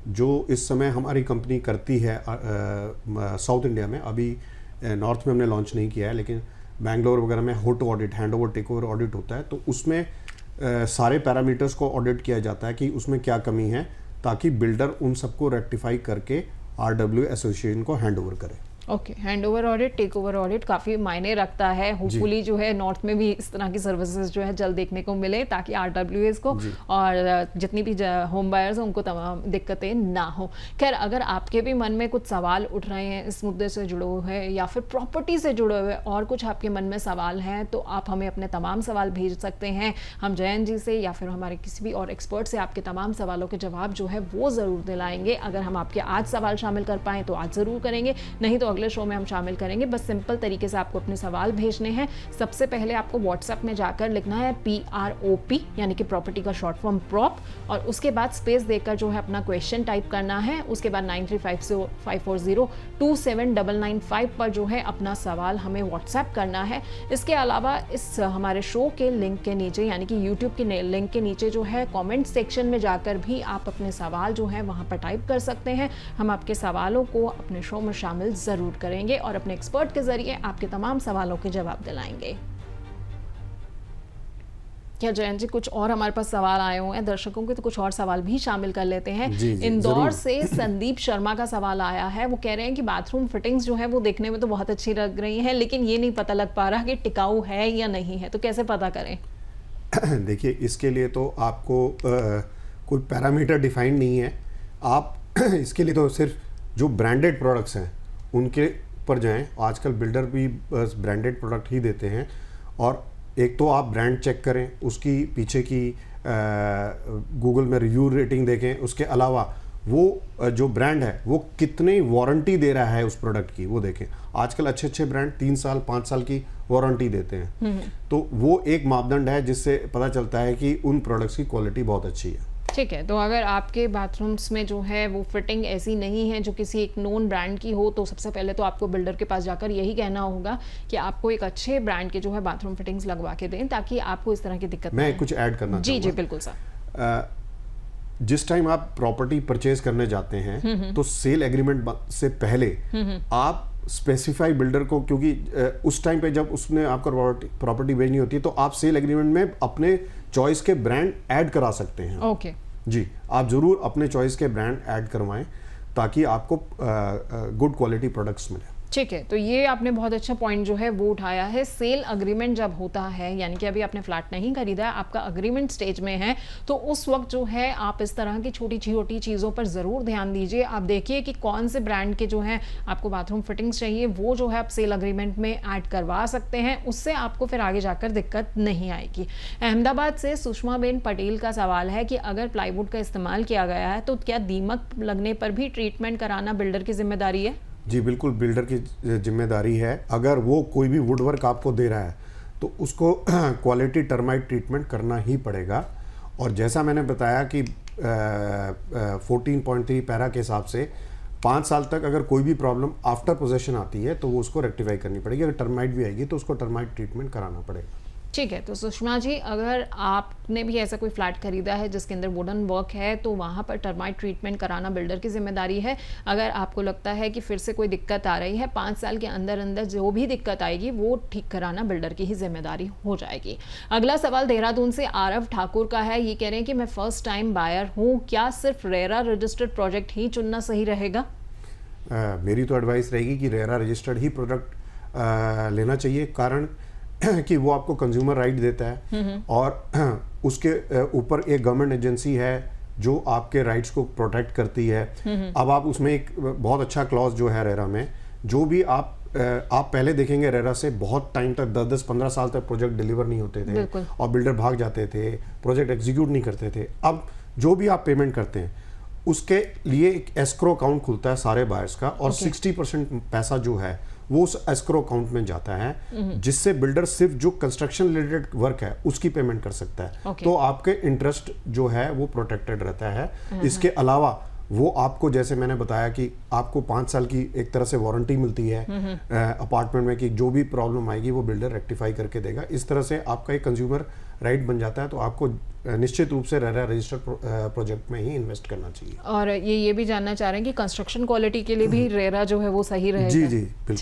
जो इस समय हमारी कंपनी करती है साउथ इंडिया में। अभी नॉर्थ में हमने लॉन्च नहीं किया है, लेकिन बैंगलोर वगैरह में होटो audit, hand over take over audit होता है। तो उसमें सारे पैरामीटर्स को ऑडिट किया जाता है कि उसमें क्या कमी है, ताकि बिल्डर उन सबको रेक्टिफाई करके RWA एसोसिएशन को हैंड ओवर करे। Okay, hand over audit, take over audit काफ़ी मायने रखता है। होपफुली जो है नॉर्थ में भी इस तरह की सर्विसेज जो है जल्द देखने को मिले, ताकि RWAs को और जितनी भी होम बायर्स हैं उनको तमाम दिक्कतें ना हो। खैर, अगर आपके भी मन में कुछ सवाल उठ रहे हैं इस मुद्दे से जुड़े हुए या फिर प्रॉपर्टी से जुड़े हुए और कुछ आपके मन में सवाल हैं, तो आप हमें अपने तमाम सवाल भेज सकते हैं। हम जयंत जी से या फिर हमारे किसी भी और एक्सपर्ट से आपके तमाम सवालों के जवाब जो है वो ज़रूर दिलाएंगे। अगर हम आपके आज सवाल शामिल कर पाएँ तो आज ज़रूर करेंगे, नहीं तो अगले शो में हम शामिल करेंगे। बस सिंपल तरीके से आपको अपने सवाल भेजने हैं। सबसे पहले आपको व्हाट्सएप में जाकर लिखना है PROP, यानी कि प्रॉपर्टी का शॉर्ट फॉर्म प्रॉप, और उसके बाद स्पेस देकर जो है अपना क्वेश्चन टाइप करना है। उसके बाद 935054027995 पर जो है अपना सवाल हमें व्हाट्सएप करना है। इसके अलावा इस हमारे शो के लिंक के नीचे, यानी कि यूट्यूब के लिंक के नीचे जो है कमेंट सेक्शन में जाकर भी आप अपने सवाल जो है वहाँ पर टाइप कर सकते हैं। हम आपके सवालों को अपने शो में शामिल ज़रूर करेंगे और अपने एक्सपर्ट के जरिए आपके तमाम सवालों के जवाब दिलाएंगे। क्या जयंत जी कुछ और हमारे पास सवाल आए हुए हैं दर्शकों के, तो कुछ और सवाल भी शामिल कर लेते हैं। इंदौर से संदीप शर्मा का सवाल आया है। वो कह रहे हैं कि बाथरूम फिटिंग्स जो है वो देखने में तो बहुत अच्छी लग रही हैं, लेकिन ये नहीं पता लग पा रहा कि टिकाऊ है या नहीं है, तो कैसे पता करें? देखिए, इसके लिए तो आपको कोई पैरामीटर डिफाइंड नहीं है। आप इसके लिए तो सिर्फ जो ब्रांडेड प्रोडक्ट्स हैं उनके पर जाएं। आजकल बिल्डर भी बस ब्रांडेड प्रोडक्ट ही देते हैं, और एक तो आप ब्रांड चेक करें, उसकी पीछे की गूगल में रिव्यू रेटिंग देखें। उसके अलावा वो जो ब्रांड है वो कितनी वारंटी दे रहा है उस प्रोडक्ट की, वो देखें। आजकल अच्छे अच्छे ब्रांड 3 साल 5 साल की वारंटी देते हैं, तो वो एक मापदंड है जिससे पता चलता है कि उन प्रोडक्ट्स की क्वालिटी बहुत अच्छी है। ठीक है, तो अगर आपके बाथरूम्स में जो है वो फिटिंग ऐसी नहीं है जो किसी एक नोन ब्रांड की हो, तो सबसे पहले तो आपको बिल्डर के पास जाकर यही कहना होगा कि आपको एक अच्छे ब्रांड के जो है बाथरूम फिटिंग्स लगवा के दें, ताकि आपको इस तरह की दिक्कत मैं कुछ ऐड करना जी जी बिल्कुल सर। जिस टाइम आप प्रॉपर्टी परचेज करने जाते हैं तो सेल एग्रीमेंट से पहले आप स्पेसिफाई बिल्डर को, क्योंकि उस टाइम पे जब उसने आपका प्रॉपर्टी बेचनी होती है तो आप सेल एग्रीमेंट में अपने चॉइस के ब्रांड ऐड करा सकते हैं। ओके जी, आप जरूर अपने चॉइस के ब्रांड ऐड करवाएं ताकि आपको गुड क्वालिटी प्रोडक्ट्स मिले। ठीक है, तो ये आपने बहुत अच्छा पॉइंट जो है वो उठाया है। सेल अग्रीमेंट जब होता है, यानी कि अभी आपने फ्लैट नहीं खरीदा है, आपका अग्रीमेंट स्टेज में है, तो उस वक्त जो है आप इस तरह की छोटी छोटी चीज़ों पर ज़रूर ध्यान दीजिए। आप देखिए कि कौन से ब्रांड के जो है आपको बाथरूम फिटिंग्स चाहिए, वो जो है आप सेल अग्रीमेंट में ऐड करवा सकते हैं, उससे आपको फिर आगे जाकर दिक्कत नहीं आएगी। अहमदाबाद से सुषमा बेन पटेल का सवाल है कि अगर प्लाईवुड का इस्तेमाल किया गया है तो क्या दीमक लगने पर भी ट्रीटमेंट कराना बिल्डर की जिम्मेदारी है? जी बिल्कुल, बिल्डर की जिम्मेदारी है। अगर वो कोई भी वुड वर्क आपको दे रहा है तो उसको क्वालिटी टर्माइट ट्रीटमेंट करना ही पड़ेगा। और जैसा मैंने बताया कि 14.3 पैरा के हिसाब से 5 साल तक अगर कोई भी प्रॉब्लम आफ्टर पोजेशन आती है तो वो उसको रेक्टिफाई करनी पड़ेगी। अगर टर्माइट भी आएगी तो उसको टर्माइट ट्रीटमेंट कराना पड़ेगा। ठीक है, तो सुषमा जी, अगर आपने भी ऐसा कोई फ्लैट खरीदा है जिसके अंदर वुडन वर्क है तो वहाँ पर टर्माइट ट्रीटमेंट कराना बिल्डर की जिम्मेदारी है। अगर आपको लगता है कि फिर से कोई दिक्कत आ रही है, 5 साल के अंदर अंदर जो भी दिक्कत आएगी वो ठीक कराना बिल्डर की ही जिम्मेदारी हो जाएगी। अगला सवाल देहरादून से आरव ठाकुर का है। ये कह रहे हैं कि मैं फर्स्ट टाइम बायर हूँ, क्या सिर्फ रेरा रजिस्टर्ड प्रोजेक्ट ही चुनना सही रहेगा? मेरी तो एडवाइस रहेगी कि रेरा रजिस्टर्ड ही प्रोडक्ट लेना चाहिए, कारण कि वो आपको कंज्यूमर राइट देता है और उसके ऊपर एक गवर्नमेंट एजेंसी है जो आपके राइट्स को प्रोटेक्ट करती है। अब आप उसमें एक बहुत अच्छा क्लॉज जो है रेरा में, जो भी आप पहले देखेंगे रेरा से बहुत टाइम तक 10-15 साल तक प्रोजेक्ट डिलीवर नहीं होते थे और बिल्डर भाग जाते थे, प्रोजेक्ट एग्जीक्यूट नहीं करते थे। अब जो भी आप पेमेंट करते हैं उसके लिए एक एस्क्रो अकाउंट खुलता है सारे बायर्स का और 60% पैसा जो है वो उस एस्क्रो अकाउंट में जाता है, जिससे बिल्डर सिर्फ जो कंस्ट्रक्शन रिलेटेड वर्क है उसकी पेमेंट कर सकता है। तो आपके इंटरेस्ट जो है वो प्रोटेक्टेड रहता है। इसके अलावा वो आपको, जैसे मैंने बताया कि आपको 5 साल की एक तरह से वारंटी मिलती है अपार्टमेंट में कि जो भी प्रॉब्लम आएगी वो बिल्डर रेक्टिफाई करके देगा। इस तरह से आपका एक कंज्यूमर राइट बन जाता है। तो आपको निश्चित रूप से रेरा रजिस्टर्ड प्रोजेक्ट में ही इन्वेस्ट करना चाहिए। और ये भी जानना चाह रहे हैं कि कंस्ट्रक्शन क्वालिटी के लिए भी रेरा जो है वो सही रहेगा? जी जी बिल्कुल।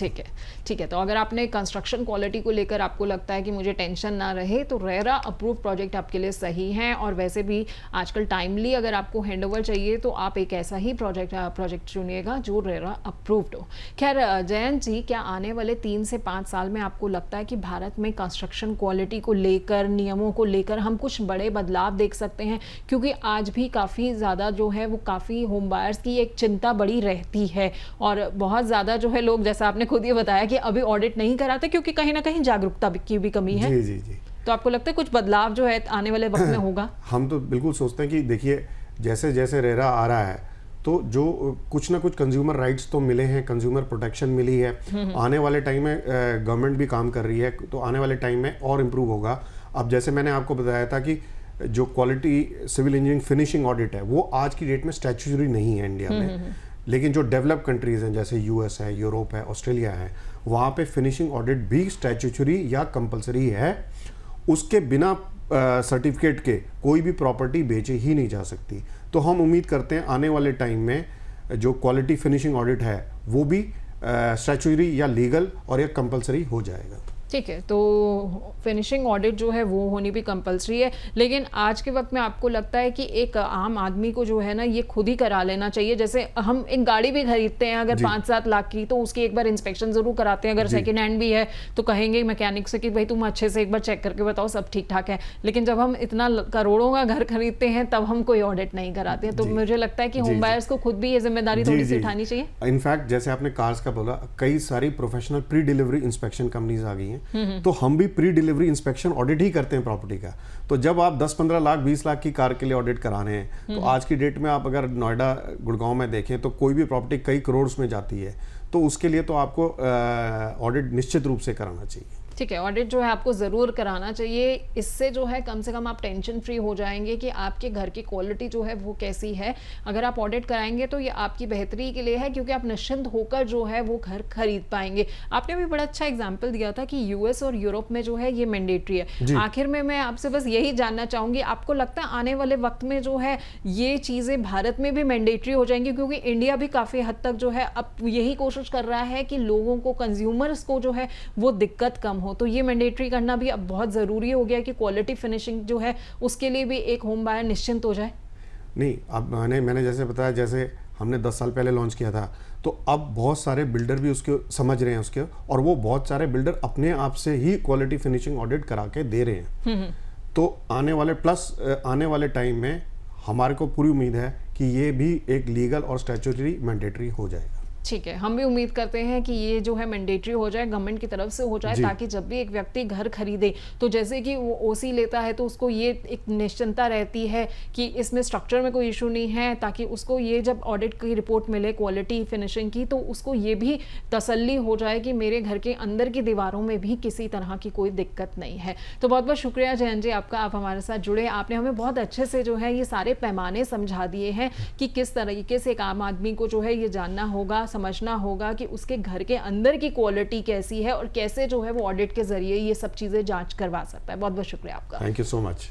ठीक है। तो अगर आपने कंस्ट्रक्शन क्वालिटी को लेकर आपको लगता है कि मुझे टेंशन ना रहे तो रेरा अप्रूव प्रोजेक्ट आपके लिए सही है। और वैसे भी आजकल टाइमली अगर आपको हैंडओवर चाहिए तो आप एक ऐसा ही प्रोजेक्ट चुनिएगा जो रेरा अप्रूव्ड हो। खैर जयंत जी, क्या आने वाले 3 से 5 साल में आपको लगता है कि भारत में कंस्ट्रक्शन क्वालिटी को लेकर, नियमों को लेकर हम कुछ बड़े बदलाव देख सकते हैं? क्योंकि आज भी काफ़ी ज़्यादा जो है वो काफ़ी होम बायर्स की एक चिंता बड़ी रहती है और बहुत ज़्यादा जो है लोग, जैसा आपने खुद ही बताया कि अभी ऑडिट नहीं कराते क्योंकि कहीं ना कहीं जागरूकता की भी कमी है। जी जी जी। तो आपको लगता है कुछ बदलाव जो है आने वाले वक्त में होगा? हम तो बिल्कुल सोचते हैं कि देखिए, जैसे जैसे रेरा आ रहा है तो जो कुछ ना कुछ कंज्यूमर राइट्स तो मिले हैं, कंज्यूमर प्रोटेक्शन मिली है। आने वाले टाइम में गवर्नमेंट भी काम कर रही है तो आने वाले टाइम में और इम्प्रूव होगा। अब जैसे मैंने आपको बताया था कि जो quality civil engineering finishing audit है वो आज की डेट में स्टैट्यूटरी नहीं है इंडिया में, लेकिन जो डेवलप कंट्रीज हैं जैसे यूएस है, यूरोप है, ऑस्ट्रेलिया है, वहाँ पे फिनिशिंग ऑडिट भी स्टैट्यूटरी या कंपलसरी है। उसके बिना सर्टिफिकेट के कोई भी प्रॉपर्टी बेचे ही नहीं जा सकती। तो हम उम्मीद करते हैं आने वाले टाइम में जो क्वालिटी फिनिशिंग ऑडिट है वो भी स्टैट्यूटरी या लीगल और या कंपलसरी हो जाएगा। ठीक है, तो फिनिशिंग ऑडिट जो है वो होनी भी कंपलसरी है। लेकिन आज के वक्त में आपको लगता है कि एक आम आदमी को जो है ना ये खुद ही करा लेना चाहिए? जैसे हम एक गाड़ी भी खरीदते हैं अगर 5-7 लाख की तो उसकी एक बार इंस्पेक्शन जरूर कराते हैं। अगर सेकेंड हैंड भी है तो कहेंगे मैकेनिक से कि भाई तुम अच्छे से एक बार चेक करके बताओ सब ठीक ठाक है। लेकिन जब हम इतना करोड़ों का घर खरीदते हैं तब हम कोई ऑडिट नहीं कराते हैं। तो मुझे लगता है कि होम बायर्स को खुद भी ये जिम्मेदारी थोड़ी सी उठानी चाहिए। इनफैक्ट जैसे आपने कार्स का बोला, कई सारी professional pre delivery inspection companies आ गई हैं, तो हम भी प्री डिलीवरी इंस्पेक्शन ऑडिट ही करते हैं प्रॉपर्टी का। तो जब आप 10-15 लाख 20 लाख की कार के लिए ऑडिट करा रहे हैं तो आज की डेट में आप अगर नोएडा गुड़गांव में देखें तो कोई भी प्रॉपर्टी कई करोड़ में जाती है, तो उसके लिए तो आपको ऑडिट निश्चित रूप से कराना चाहिए। ठीक है, ऑडिट जो है आपको ज़रूर कराना चाहिए। इससे जो है कम से कम आप टेंशन फ्री हो जाएंगे कि आपके घर की क्वालिटी जो है वो कैसी है। अगर आप ऑडिट कराएंगे तो ये आपकी बेहतरी के लिए है क्योंकि आप निश्चिंत होकर जो है वो घर खरीद पाएंगे। आपने भी बड़ा अच्छा एग्जाम्पल दिया था कि यूएस और यूरोप में जो है ये मैंडेटरी है। आखिर में मैं आपसे बस यही जानना चाहूँगी, आपको लगता है आने वाले वक्त में जो है ये चीज़ें भारत में भी मैंडेटरी हो जाएंगी? क्योंकि इंडिया भी काफ़ी हद तक जो है अब यही कोशिश कर रहा है कि लोगों को, कंज्यूमर्स को जो है वो दिक्कत कम हो। तो ये मैंडेटरी करना भी अब बहुत ज़रूरी हो गया कि क्वालिटी फिनिशिंग जो है उसके लिए भी एक होम बायर निश्चिंत हो जाए। नहीं, अब मैंने जैसे बताया, जैसे हमने 10 साल पहले लॉन्च किया था, तो अब बहुत सारे बिल्डर भी उसके समझ रहे हैं उसके, और वो बहुत सारे बिल्डर अपने आप से ही क्वालिटी फिनिशिंग ऑडिट करा के दे रहे हैं। तो आने वाले टाइम में हमारे को पूरी उम्मीद है कि ये भी एक लीगल और स्टैट्यूटरी मैंडेटरी हो जाएगा। ठीक है, हम भी उम्मीद करते हैं कि ये जो है मैंडेटरी हो जाए, गवर्नमेंट की तरफ से हो जाए, ताकि जब भी एक व्यक्ति घर खरीदे तो जैसे कि वो ओसी लेता है तो उसको ये एक निश्चिंतता रहती है कि इसमें स्ट्रक्चर में कोई इशू नहीं है, ताकि उसको ये जब ऑडिट की रिपोर्ट मिले क्वालिटी फिनिशिंग की तो उसको ये भी तसल्ली हो जाए कि मेरे घर के अंदर की दीवारों में भी किसी तरह की कोई दिक्कत नहीं है। तो बहुत बहुत शुक्रिया जयंत जी आपका, आप हमारे साथ जुड़े, आपने हमें बहुत अच्छे से जो है ये सारे पैमाने समझा दिए हैं कि किस तरीके से एक आम आदमी को जो है ये जानना होगा, समझना होगा कि उसके घर के अंदर की क्वालिटी कैसी है और कैसे जो है वो ऑडिट के जरिए ये सब चीजें जांच करवा सकता है। बहुत बहुत शुक्रिया आपका। Thank you so much.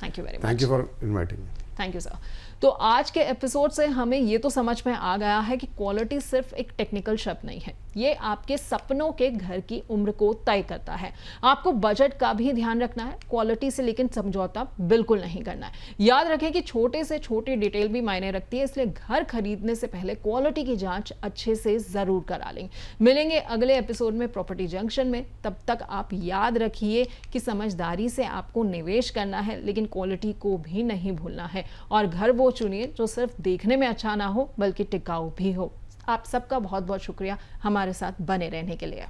Thank you very much. Thank you for inviting. Thank you sir. तो आज के एपिसोड से हमें ये तो समझ में आ गया है कि क्वालिटी सिर्फ एक टेक्निकल शब्द नहीं है, ये आपके सपनों के घर की उम्र को तय करता है। आपको बजट का भी ध्यान रखना है, क्वालिटी से लेकिन समझौता बिल्कुल नहीं करना है। याद रखें कि छोटे से छोटी डिटेल भी मायने रखती है, इसलिए घर खरीदने से पहले क्वालिटी की जांच अच्छे से जरूर करा लें। मिलेंगे अगले एपिसोड में प्रॉपर्टी जंक्शन में, तब तक आप याद रखिए कि समझदारी से आपको निवेश करना है, लेकिन क्वालिटी को भी नहीं भूलना है, और घर वो चुनिए जो सिर्फ देखने में अच्छा ना हो बल्कि टिकाऊ भी हो। आप सबका बहुत बहुत शुक्रिया हमारे साथ बने रहने के लिए।